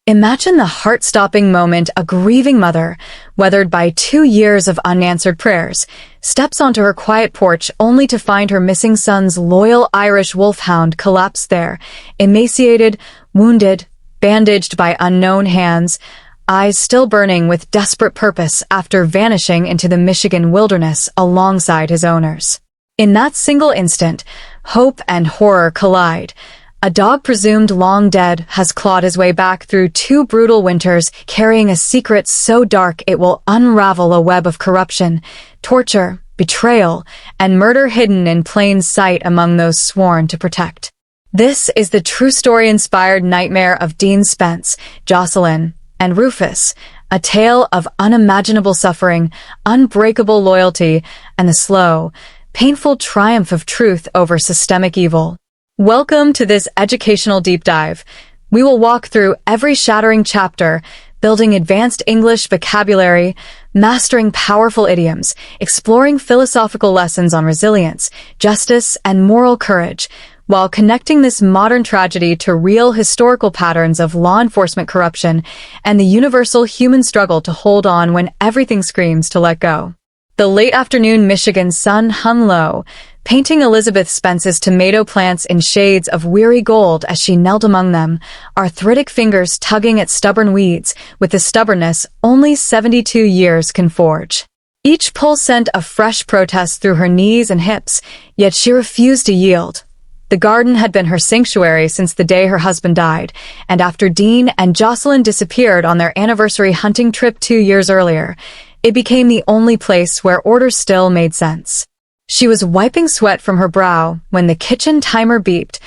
Imagine the heart-stopping moment a grieving mother, weathered by 2 years of unanswered prayers, steps onto her quiet porch only to find her missing son's loyal Irish Wolfhound collapse there, emaciated, wounded, bandaged by unknown hands, eyes still burning with desperate purpose after vanishing into the Michigan wilderness alongside his owners. In that single instant, hope and horror collide. A dog presumed long dead has clawed his way back through 2 brutal winters, carrying a secret so dark it will unravel a web of corruption, torture, betrayal, and murder hidden in plain sight among those sworn to protect. This is the true story-inspired nightmare of Dean Spence, Jocelyn, and Rufus, a tale of unimaginable suffering, unbreakable loyalty, and the slow, painful triumph of truth over systemic evil. Welcome to this educational deep dive. We will walk through every shattering chapter, building advanced English vocabulary, mastering powerful idioms, exploring philosophical lessons on resilience, justice, and moral courage, while connecting this modern tragedy to real historical patterns of law enforcement corruption and the universal human struggle to hold on when everything screams to let go. The late afternoon Michigan sun hung low, painting Elizabeth Spence's tomato plants in shades of weary gold as she knelt among them, arthritic fingers tugging at stubborn weeds with the stubbornness only 72 years can forge. Each pull sent a fresh protest through her knees and hips, yet she refused to yield. The garden had been her sanctuary since the day her husband died, and after Dean and Jocelyn disappeared on their anniversary hunting trip 2 years earlier, it became the only place where order still made sense. She was wiping sweat from her brow when the kitchen timer beeped,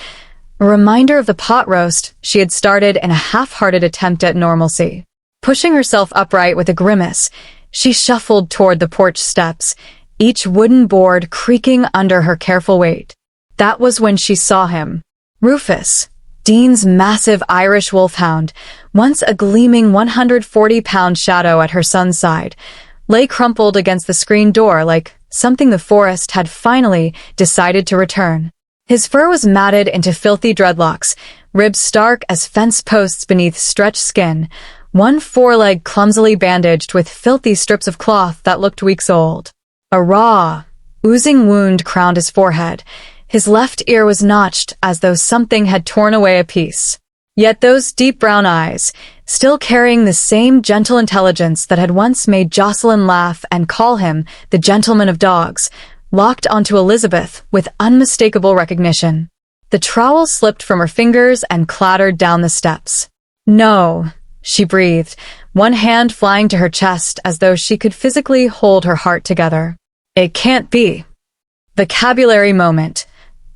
a reminder of the pot roast she had started in a half-hearted attempt at normalcy. Pushing herself upright with a grimace, she shuffled toward the porch steps, each wooden board creaking under her careful weight. That was when she saw him. Rufus, Dean's massive Irish Wolfhound, once a gleaming 140-pound shadow at her son's side, lay crumpled against the screen door like something the forest had finally decided to return. His fur was matted into filthy dreadlocks, ribs stark as fence posts beneath stretched skin, one foreleg clumsily bandaged with filthy strips of cloth that looked weeks old. A raw, oozing wound crowned his forehead. His left ear was notched as though something had torn away a piece. Yet those deep brown eyes, still carrying the same gentle intelligence that had once made Jocelyn laugh and call him the gentleman of dogs, locked onto Elizabeth with unmistakable recognition. The trowel slipped from her fingers and clattered down the steps. "No," she breathed, one hand flying to her chest as though she could physically hold her heart together. "It can't be." Vocabulary moment.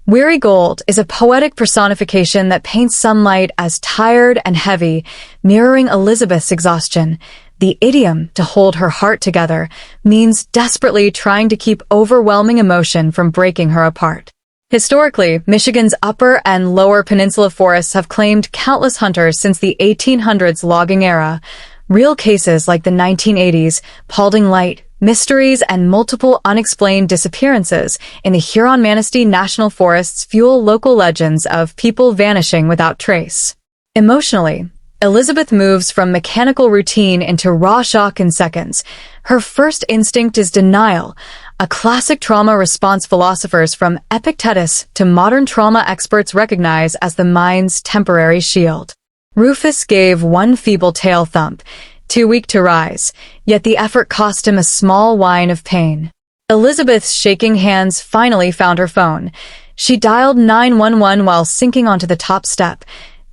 Weary gold is a poetic personification that paints sunlight as tired and heavy, mirroring Elizabeth's exhaustion. The idiom, to hold her heart together, means desperately trying to keep overwhelming emotion from breaking her apart. Historically, Michigan's upper and lower peninsula forests have claimed countless hunters since the 1800s logging era. Real cases like the 1980s, Paulding Light, mysteries and multiple unexplained disappearances in the Huron-Manistee National Forests fuel local legends of people vanishing without trace. Emotionally, Elizabeth moves from mechanical routine into raw shock in seconds. Her first instinct is denial, a classic trauma response philosophers from Epictetus to modern trauma experts recognize as the mind's temporary shield. Rufus gave one feeble tail thump, too weak to rise, yet the effort cost him a small whine of pain. Elizabeth's shaking hands finally found her phone. She dialed 911 while sinking onto the top step,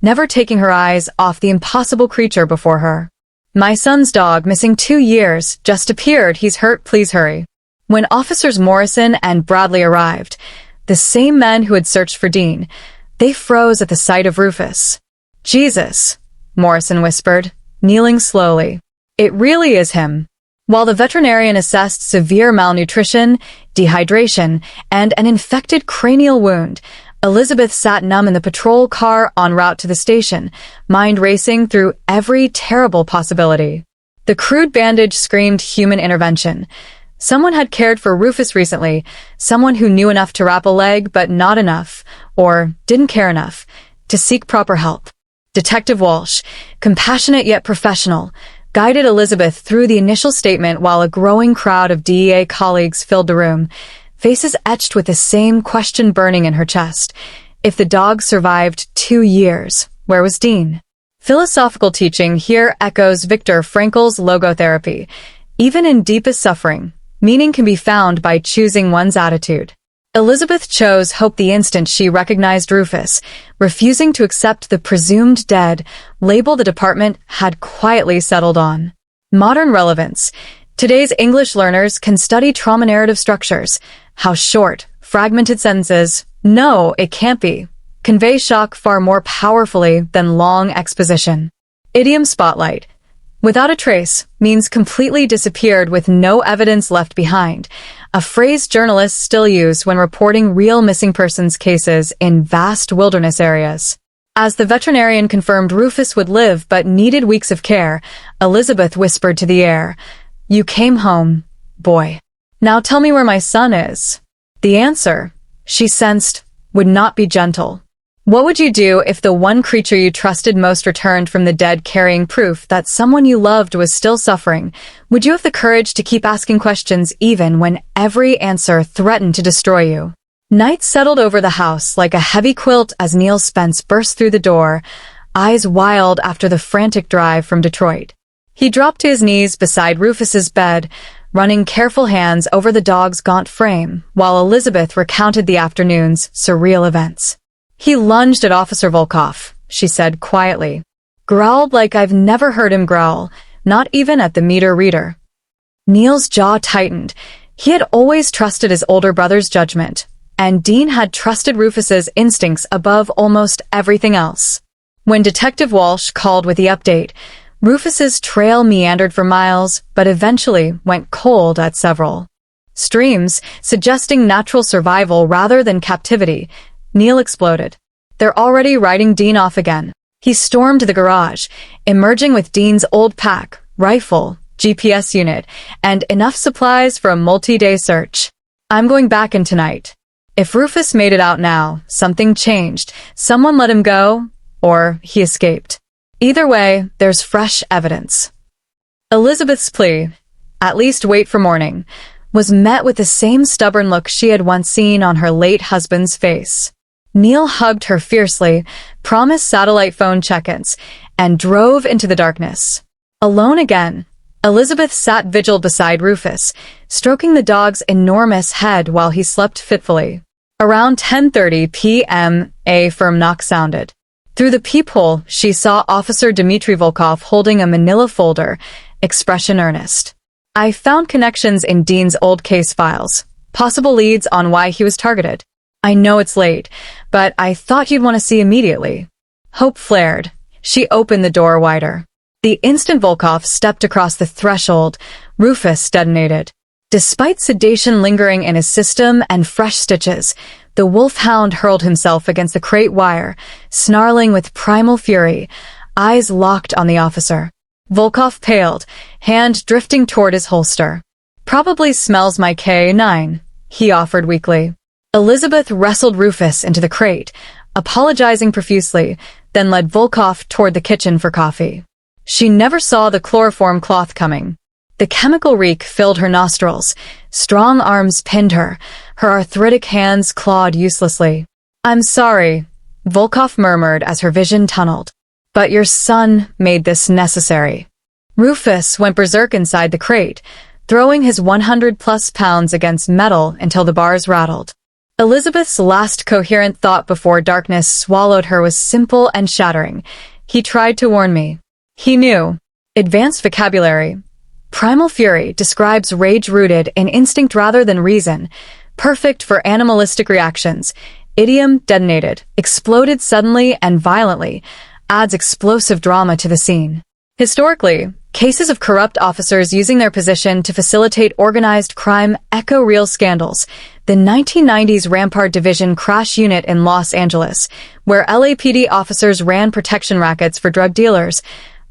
never taking her eyes off the impossible creature before her. "My son's dog, missing 2 years, just appeared. He's hurt. Please hurry." When Officers Morrison and Bradley arrived, the same men who had searched for Dean, they froze at the sight of Rufus. "Jesus," Morrison whispered, kneeling slowly. "It really is him." While the veterinarian assessed severe malnutrition, dehydration, and an infected cranial wound, Elizabeth sat numb in the patrol car en route to the station, mind racing through every terrible possibility. The crude bandage screamed human intervention. Someone had cared for Rufus recently, someone who knew enough to wrap a leg but not enough, or didn't care enough, to seek proper help. Detective Walsh, compassionate yet professional, guided Elizabeth through the initial statement while a growing crowd of DEA colleagues filled the room, faces etched with the same question burning in her chest. If the dog survived 2 years, where was Dean? Philosophical teaching here echoes Viktor Frankl's logotherapy. Even in deepest suffering, meaning can be found by choosing one's attitude. Elizabeth chose hope the instant she recognized Rufus, refusing to accept the presumed dead label the department had quietly settled on. Modern relevance. Today's English learners can study trauma narrative structures, how short, fragmented sentences, "No, it can't be," convey shock far more powerfully than long exposition. Idiom spotlight. Without a trace means completely disappeared with no evidence left behind, a phrase journalists still use when reporting real missing persons cases in vast wilderness areas. As the veterinarian confirmed Rufus would live but needed weeks of care, Elizabeth whispered to the air, "You came home, boy. Now tell me where my son is." The answer, she sensed, would not be gentle. What would you do if the one creature you trusted most returned from the dead carrying proof that someone you loved was still suffering? Would you have the courage to keep asking questions even when every answer threatened to destroy you? Night settled over the house like a heavy quilt as Neil Spence burst through the door, eyes wild after the frantic drive from Detroit. He dropped to his knees beside Rufus's bed, running careful hands over the dog's gaunt frame, while Elizabeth recounted the afternoon's surreal events. "He lunged at Officer Volkov," she said quietly. "Growled like I've never heard him growl, not even at the meter reader." Neil's jaw tightened. He had always trusted his older brother's judgment, and Dean had trusted Rufus's instincts above almost everything else. When Detective Walsh called with the update, Rufus's trail meandered for miles, but eventually went cold at several streams, suggesting natural survival rather than captivity. Neil exploded. "They're already writing Dean off again." He stormed the garage, emerging with Dean's old pack, rifle, GPS unit, and enough supplies for a multi-day search. "I'm going back in tonight. If Rufus made it out now, something changed. Someone let him go, or he escaped. Either way, there's fresh evidence." Elizabeth's plea, "At least wait for morning," was met with the same stubborn look she had once seen on her late husband's face. Neil hugged her fiercely, promised satellite phone check-ins, and drove into the darkness. Alone again, Elizabeth sat vigil beside Rufus, stroking the dog's enormous head while he slept fitfully. Around 10:30 p.m., a firm knock sounded. Through the peephole, she saw Officer Dmitry Volkov holding a manila folder, expression earnest. "I found connections in Dean's old case files, possible leads on why he was targeted. I know it's late, but I thought you'd want to see immediately." Hope flared. She opened the door wider. The instant Volkov stepped across the threshold, Rufus detonated. Despite sedation lingering in his system and fresh stitches, the wolfhound hurled himself against the crate wire, snarling with primal fury, eyes locked on the officer. Volkov paled, hand drifting toward his holster. "Probably smells my K9, he offered weakly. Elizabeth wrestled Rufus into the crate, apologizing profusely, then led Volkov toward the kitchen for coffee. She never saw the chloroform cloth coming. The chemical reek filled her nostrils. Strong arms pinned her, her arthritic hands clawed uselessly. "I'm sorry," Volkov murmured as her vision tunneled. "But your son made this necessary." Rufus went berserk inside the crate, throwing his 100-plus pounds against metal until the bars rattled. Elizabeth's last coherent thought before darkness swallowed her was simple and shattering. "He tried to warn me." He knew. Advanced vocabulary. Primal fury describes rage rooted in instinct rather than reason, perfect for animalistic reactions. Idiom detonated, exploded suddenly and violently, adds explosive drama to the scene. Historically, cases of corrupt officers using their position to facilitate organized crime echo real scandals. The 1990s Rampart Division crash unit in Los Angeles, where LAPD officers ran protection rackets for drug dealers,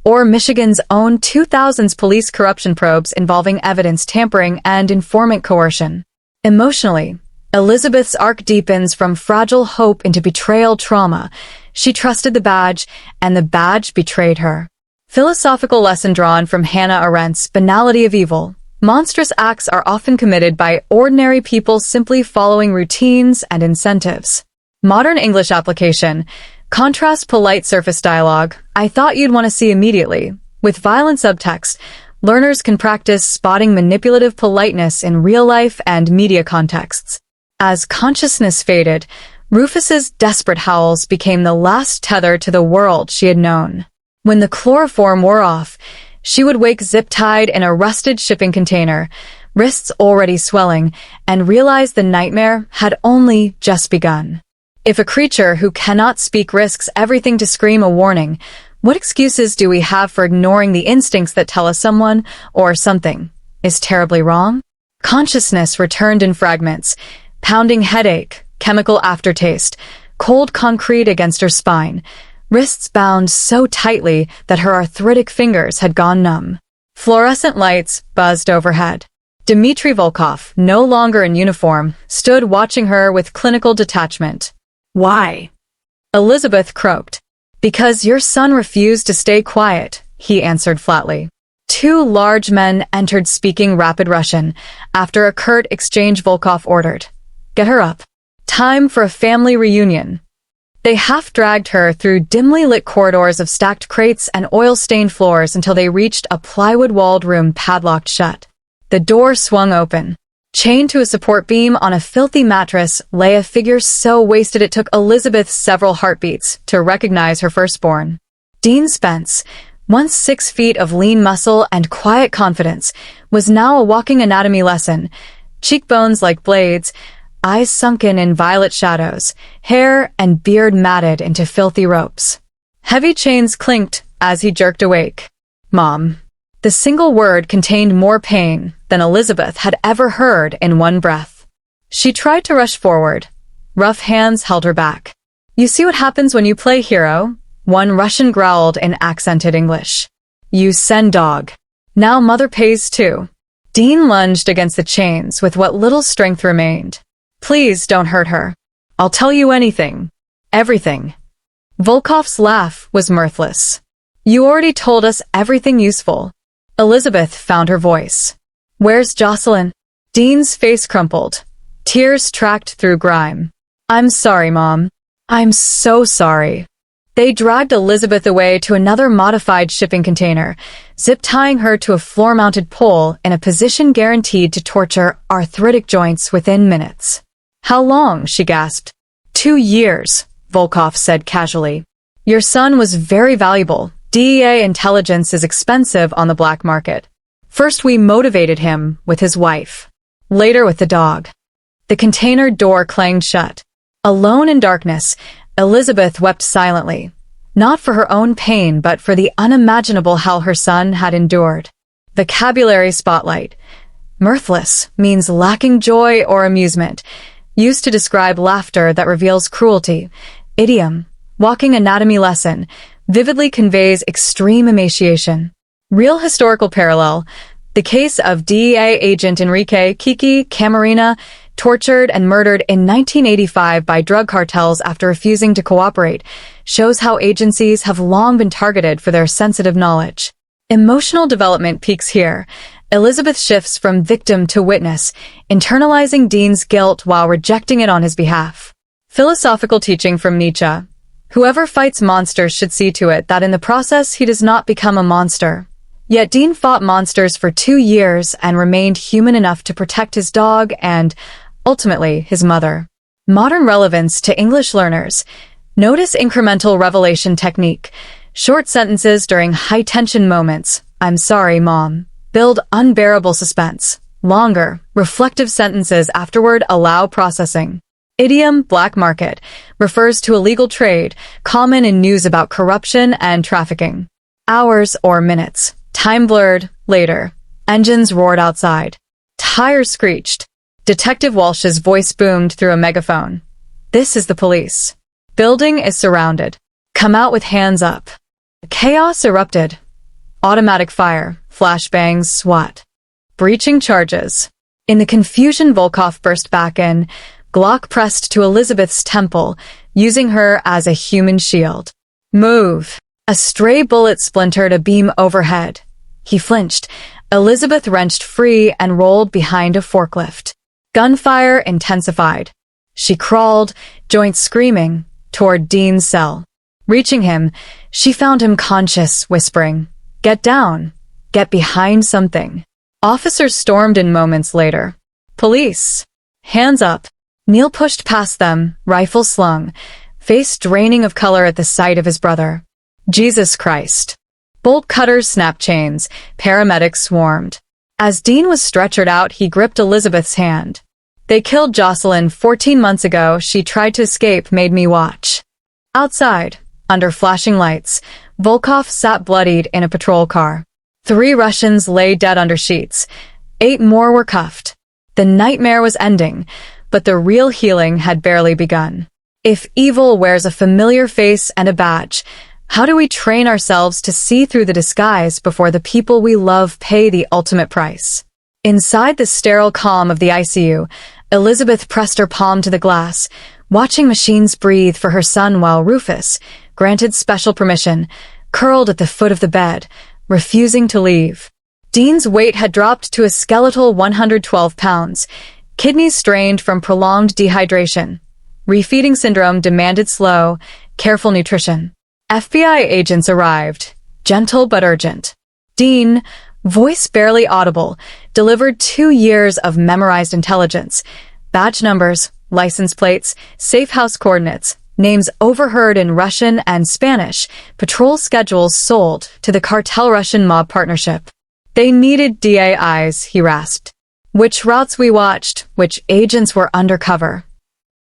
or Michigan's own 2000s police corruption probes involving evidence tampering and informant coercion. Emotionally, Elizabeth's arc deepens from fragile hope into betrayal trauma. She trusted the badge, and the badge betrayed her. Philosophical lesson drawn from Hannah Arendt's Banality of Evil. Monstrous acts are often committed by ordinary people simply following routines and incentives. Modern English application. Contrast polite surface dialogue, I thought you'd want to see immediately. With violent subtext, learners can practice spotting manipulative politeness in real life and media contexts. As consciousness faded, Rufus's desperate howls became the last tether to the world she had known. When the chloroform wore off, she would wake zip-tied in a rusted shipping container, wrists already swelling, and realize the nightmare had only just begun. If a creature who cannot speak risks everything to scream a warning, what excuses do we have for ignoring the instincts that tell us someone or something is terribly wrong? Consciousness returned in fragments, pounding headache, chemical aftertaste, cold concrete against her spine, wrists bound so tightly that her arthritic fingers had gone numb. Fluorescent lights buzzed overhead. Dmitry Volkov, no longer in uniform, stood watching her with clinical detachment. Why? Elizabeth croaked. Because your son refused to stay quiet, he answered flatly. Two large men entered speaking rapid Russian. After a curt exchange, Volkov ordered, "Get her up. Time for a family reunion." They half-dragged her through dimly lit corridors of stacked crates and oil-stained floors until they reached a plywood-walled room padlocked shut. The door swung open. Chained to a support beam on a filthy mattress lay a figure so wasted it took Elizabeth several heartbeats to recognize her firstborn. Dean Spence, once 6 feet of lean muscle and quiet confidence, was now a walking anatomy lesson. Cheekbones like blades, eyes sunken in violet shadows, hair and beard matted into filthy ropes. Heavy chains clinked as he jerked awake. Mom. The single word contained more pain than Elizabeth had ever heard in one breath. She tried to rush forward. Rough hands held her back. You see what happens when you play hero? One Russian growled in accented English. You send dog. Now mother pays too. Dean lunged against the chains with what little strength remained. Please don't hurt her. I'll tell you anything. Everything. Volkov's laugh was mirthless. You already told us everything useful. Elizabeth found her voice. Where's Jocelyn? Dean's face crumpled. Tears tracked through grime. I'm sorry, Mom. I'm so sorry. They dragged Elizabeth away to another modified shipping container, zip-tying her to a floor-mounted pole in a position guaranteed to torture arthritic joints within minutes. How long? She gasped. 2 years, Volkov said casually. Your son was very valuable. DEA intelligence is expensive on the black market. First we motivated him with his wife. Later with the dog. The container door clanged shut. Alone in darkness, Elizabeth wept silently. Not for her own pain, but for the unimaginable hell her son had endured. Vocabulary spotlight. Mirthless means lacking joy or amusement, used to describe laughter that reveals cruelty. Idiom. Walking anatomy lesson. Vividly conveys extreme emaciation. Real historical parallel. The case of DEA agent Enrique Kiki Camarena, tortured and murdered in 1985 by drug cartels after refusing to cooperate, shows how agencies have long been targeted for their sensitive knowledge. Emotional development peaks here. Elizabeth shifts from victim to witness, internalizing Dean's guilt while rejecting it on his behalf. Philosophical teaching from Nietzsche. Whoever fights monsters should see to it that in the process he does not become a monster. Yet Dean fought monsters for 2 years and remained human enough to protect his dog and, ultimately, his mother. Modern relevance to English learners. Notice incremental revelation technique. Short sentences during high-tension moments. I'm sorry, Mom. Build unbearable suspense. Longer, reflective sentences afterward allow processing. Idiom black market refers to illegal trade, common in news about corruption and trafficking. Hours or minutes. Time blurred. Later. Engines roared outside. Tires screeched. Detective Walsh's voice boomed through a megaphone. This is the police. Building is surrounded. Come out with hands up. Chaos erupted. Automatic fire. Flashbangs. SWAT. Breaching charges. In the confusion, Volkov burst back in. Glock pressed to Elizabeth's temple. using her as a human shield. Move! A stray bullet splintered a beam overhead. He flinched. Elizabeth wrenched free and rolled behind a forklift. Gunfire intensified. She crawled, joints screaming, toward Dean's cell. Reaching him, she found him conscious, whispering, "Get down. Get behind something." Officers stormed in moments later. "Police! Hands up!" Neil pushed past them, rifle slung, face draining of color at the sight of his brother. Jesus Christ. Bolt cutters snapped chains. Paramedics swarmed. As Dean was stretchered out, he gripped Elizabeth's hand. "They killed Jocelyn 14 months ago. She tried to escape, made me watch." Outside, under flashing lights, Volkov sat bloodied in a patrol car. 3 Russians lay dead under sheets. 8 more were cuffed. The nightmare was ending, but the real healing had barely begun. If evil wears a familiar face and a badge, how do we train ourselves to see through the disguise before the people we love pay the ultimate price? Inside the sterile calm of the ICU, Elizabeth pressed her palm to the glass, watching machines breathe for her son while Rufus, granted special permission, curled at the foot of the bed, refusing to leave. Dean's weight had dropped to a skeletal 112 pounds, kidneys strained from prolonged dehydration. Refeeding syndrome demanded slow, careful nutrition. FBI agents arrived, gentle but urgent. Dean, voice barely audible, delivered 2 years of memorized intelligence. Badge numbers, license plates, safe house coordinates, names overheard in Russian and Spanish, patrol schedules sold to the cartel Russian mob partnership. They needed DA eyes, he rasped. Which routes we watched, which agents were undercover.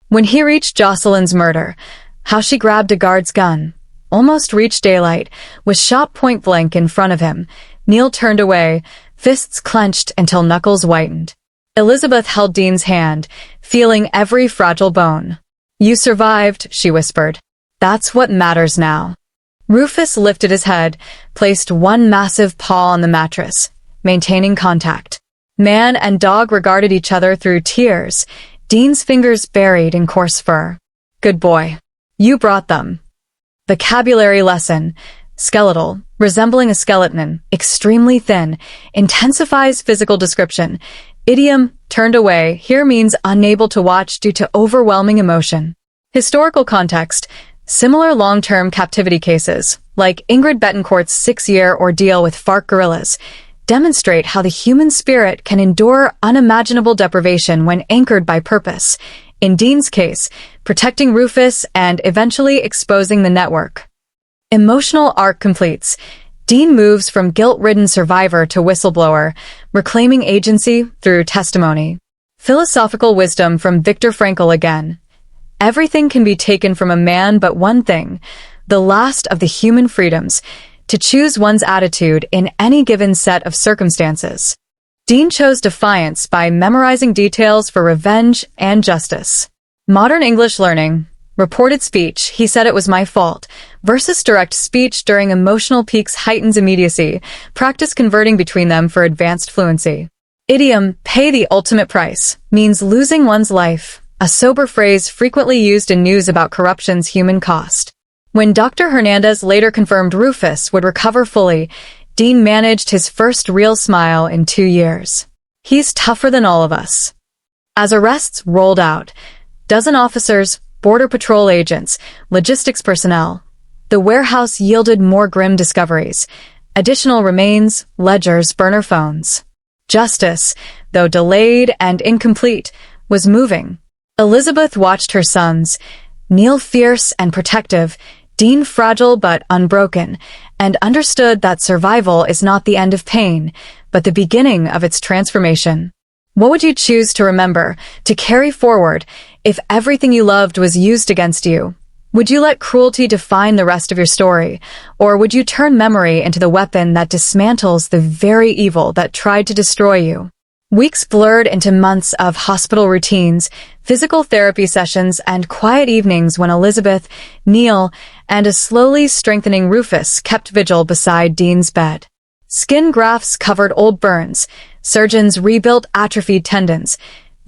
When he reached Jocelyn's murder, how she grabbed a guard's gun, almost reached daylight, was shot point blank in front of him. Neil turned away, fists clenched until knuckles whitened. Elizabeth held Dean's hand, feeling every fragile bone. "You survived," she whispered. "That's what matters now." Rufus lifted his head, placed one massive paw on the mattress, maintaining contact. Man and dog regarded each other through tears, Dean's fingers buried in coarse fur. "Good boy. You brought them." Vocabulary lesson. Skeletal, resembling a skeleton, extremely thin, intensifies physical description. Idiom, turned away, here means unable to watch due to overwhelming emotion. Historical context. Similar long-term captivity cases, like Ingrid Betancourt's 6-year ordeal with FARC guerrillas, demonstrate how the human spirit can endure unimaginable deprivation when anchored by purpose. In Dean's case, protecting Rufus and eventually exposing the network. Emotional arc completes. Dean moves from guilt-ridden survivor to whistleblower, reclaiming agency through testimony. Philosophical wisdom from Viktor Frankl again. Everything can be taken from a man but one thing, the last of the human freedoms, to choose one's attitude in any given set of circumstances. Dean chose defiance by memorizing details for revenge and justice. Modern English learning. Reported speech, he said it was my fault, versus direct speech during emotional peaks heightens immediacy. Practice converting between them for advanced fluency. Idiom, pay the ultimate price, means losing one's life, a sober phrase frequently used in news about corruption's human cost. When Dr. Hernandez later confirmed Rufus would recover fully, Dean managed his first real smile in 2 years. He's tougher than all of us. As arrests rolled out, dozen officers, Border Patrol agents, logistics personnel, the warehouse yielded more grim discoveries. Additional remains, ledgers, burner phones. Justice, though delayed and incomplete, was moving. Elizabeth watched her sons, Neil fierce and protective, Dean fragile but unbroken, and understood that survival is not the end of pain, but the beginning of its transformation. What would you choose to remember, to carry forward, if everything you loved was used against you? Would you let cruelty define the rest of your story, or would you turn memory into the weapon that dismantles the very evil that tried to destroy you? Weeks blurred into months of hospital routines, physical therapy sessions, and quiet evenings when Elizabeth, Neil, and a slowly strengthening Rufus kept vigil beside Dean's bed. Skin grafts covered old burns, surgeons rebuilt atrophied tendons,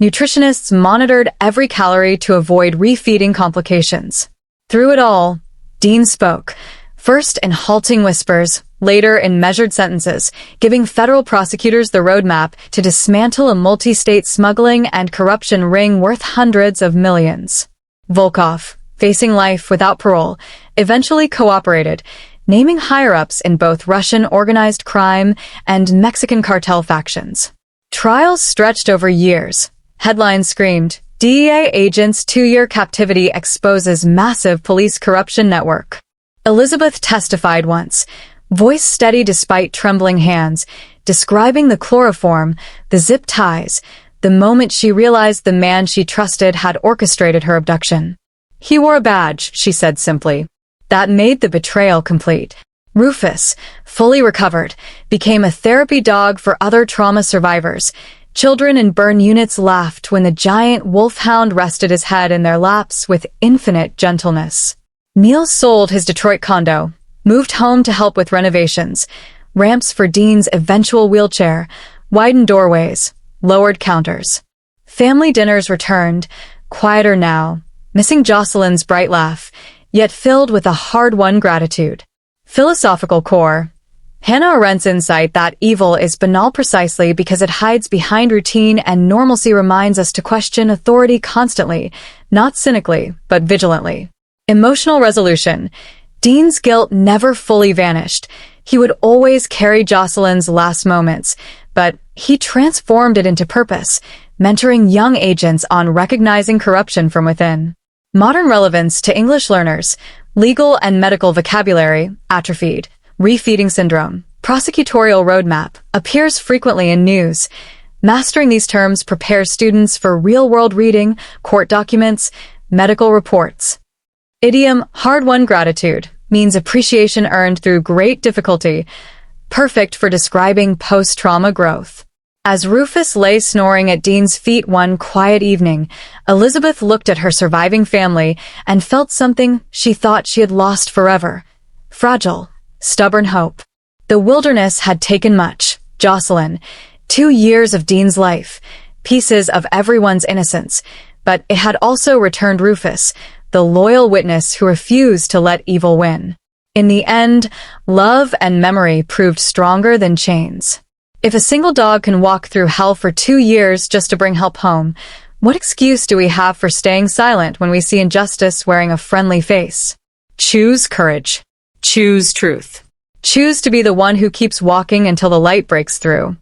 Nutritionists monitored every calorie to avoid refeeding complications. Through it all, Dean spoke, first in halting whispers, later in measured sentences, giving federal prosecutors the roadmap to dismantle a multi-state smuggling and corruption ring worth hundreds of millions. Volkov, facing life without parole, eventually cooperated, naming higher-ups in both Russian organized crime and Mexican cartel factions. Trials stretched over years. Headlines screamed, DEA agents' 2-year captivity exposes massive police corruption network. Elizabeth testified once, voice steady despite trembling hands, describing the chloroform, the zip ties, the moment she realized the man she trusted had orchestrated her abduction. He wore a badge, she said simply. That made the betrayal complete. Rufus, fully recovered, became a therapy dog for other trauma survivors. Children in burn units laughed when the giant wolfhound rested his head in their laps with infinite gentleness. Neil sold his Detroit condo, moved home to help with renovations, ramps for Dean's eventual wheelchair, widened doorways, lowered counters. Family dinners returned, quieter now, missing Jocelyn's bright laugh, yet filled with a hard-won gratitude. Philosophical core. Hannah Arendt's insight that evil is banal precisely because it hides behind routine and normalcy reminds us to question authority constantly, not cynically, but vigilantly. Emotional resolution. Dean's guilt never fully vanished. He would always carry Jocelyn's last moments, but he transformed it into purpose, mentoring young agents on recognizing corruption from within. Modern relevance to English learners. Legal and medical vocabulary, atrophied. Refeeding syndrome, prosecutorial roadmap, appears frequently in news. Mastering these terms prepares students for real-world reading, court documents, medical reports. Idiom, hard-won gratitude, means appreciation earned through great difficulty, perfect for describing post-trauma growth. As Rufus lay snoring at Dean's feet one quiet evening, Elizabeth looked at her surviving family and felt something she thought she had lost forever. Fragile. Stubborn hope. The wilderness had taken much. Jocelyn, 2 years of Dean's life, pieces of everyone's innocence, but it had also returned Rufus, the loyal witness who refused to let evil win. In the end, love and memory proved stronger than chains. If a single dog can walk through hell for 2 years just to bring help home, what excuse do we have for staying silent when we see injustice wearing a friendly face? Choose courage. Choose truth. Choose to be the one who keeps walking until the light breaks through.